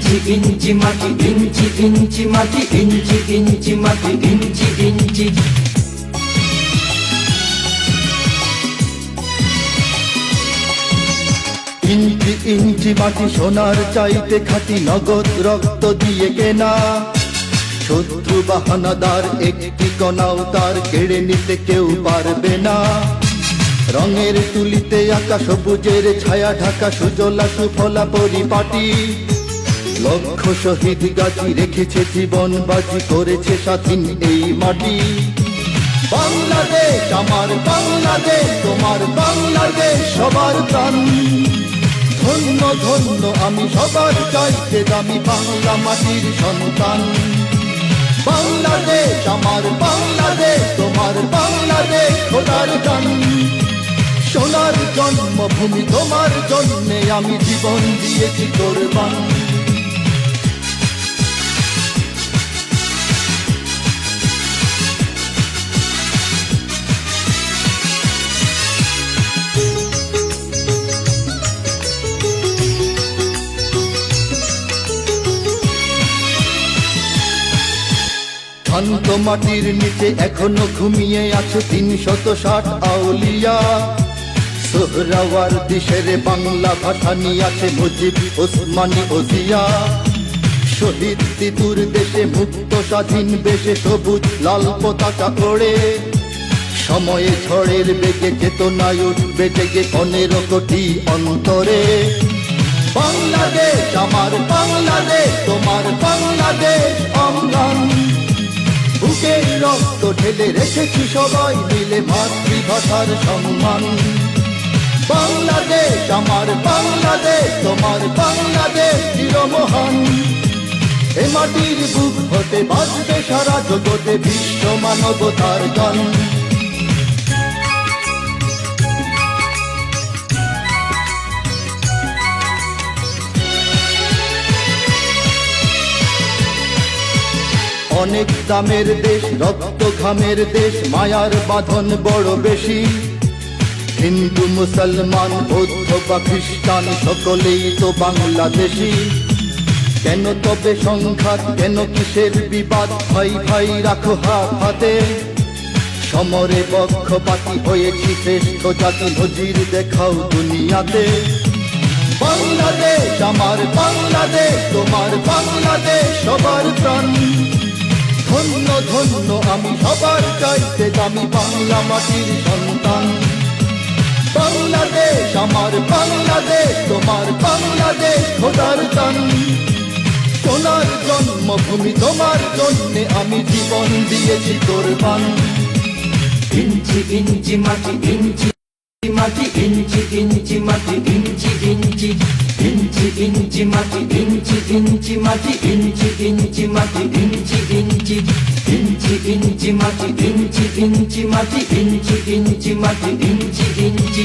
ইঞ্চি ইঞ্চি মাটি, ইঞ্চি ইঞ্চি মাটি, ইঞ্চি ইঞ্চি মাটি, ইঞ্চি ইঞ্চি। ইঞ্চি ইঞ্চি মাটি সোনার চাইতে খাঁটি, নগদ রক্ত দিয়ে কেনা। শত্রু বাহানাদার একটি কণাও তার কেড়ে নিতে কেউ পারবে না। রঙের তুলিতে আঁকা সবুজের ছায়া ঢাকা সুজলা সুফলা পরিপাটি। লক্ষ শহীদ গাজী রেখেছে জীবন বাজি, করেছে স্বাধীন এই মাটি। বাংলাদেশ আমার বাংলাদেশ, তোমার বাংলাদেশ সবার প্রাণ। ধন্য ধন্য আমি সবার চাইতে দামি বাংলা মাটির সন্তান। বাংলাদেশ আমার বাংলাদেশ, তোমার বাংলাদেশ খোদার গান। সোনার জন্মভূমি তোমার জন্যে আমি জীবন দিয়েছি কোরবান। শান্ত মাটির নিচে এখনো ঘুমিয়ে আছে ৩৬০ আউলিয়া। সোহরাওয়ার্দী শেরে বাংলা ভাষা নিয়ে আছে মুজিব, ওসমানী ও জিয়া। শহীদ তিতুর দেশে মুক্ত স্বাধীন বেশে সবুজ লাল পতাকা ওড়ে। সময়ে ঝড়ের বেগে চেতনায় উঠবে জেগে ১৫ কোটি অন্তরে। বাংলাদেশ আমার বাংলাদেশ, তোমার বাংলাদেশ অঙ্গন। বুকের রক্ত ঢেলে রেখেছি সবাই মিলে মাতৃভাষার সম্মান। বাংলাদেশ আমার বাংলাদেশ, তোমার বাংলাদেশ চিরমহান। এ মাটির বুক হতে বাজবে সারা জগতে বিশ্ব মানবতার গান। অনেক দামের দেশ, রক্ত ঘামের দেশ, মায়ার বাঁধন বড় বেশি। হিন্দু মুসলমান বৌদ্ধ বা খ্রিস্টান সকলেই তো বাংলাদেশি। কেন তবে সংঘাত, কেন কিসের বিবাদ? ভাই ভাই রাখো হাত হাতে। সমরে পক্ষপাতী হয়েছি শ্রেষ্ঠ জাতি, নজির দেখাও দুনিয়াতে। বাংলাদেশ আমার বাংলাদেশ, তোমার বাংলাদেশ সবার প্রাণ। ধন্য ধন্য আমি সবার চাইতে দামি বাংলা মাটির সন্তান। বাংলাদেশ আমার বাংলাদেশ, তোমার বাংলাদেশ খোদার দান। সোনার জন্মভূমি তোমার জন্যে আমি জীবন দিয়েছি কোরবান। ইঞ্চি ইঞ্চি মাটি, ইঞ্চি মাটি, ইঞ্চি ইঞ্চি মাটি, ইঞ্চি ইঞ্চি। ইঞ্চি ইঞ্চি মাটি, ইঞ্চি ইঞ্চি মাটি, ইঞ্চি ইঞ্চি মাটি, ইঞ্চি ইঞ্চি। ইঞ্চি ইঞ্চি মাটি, ইঞ্চি ইঞ্চি মাটি, ইঞ্চি ইঞ্চি মাটি, ইঞ্চি ইঞ্চি।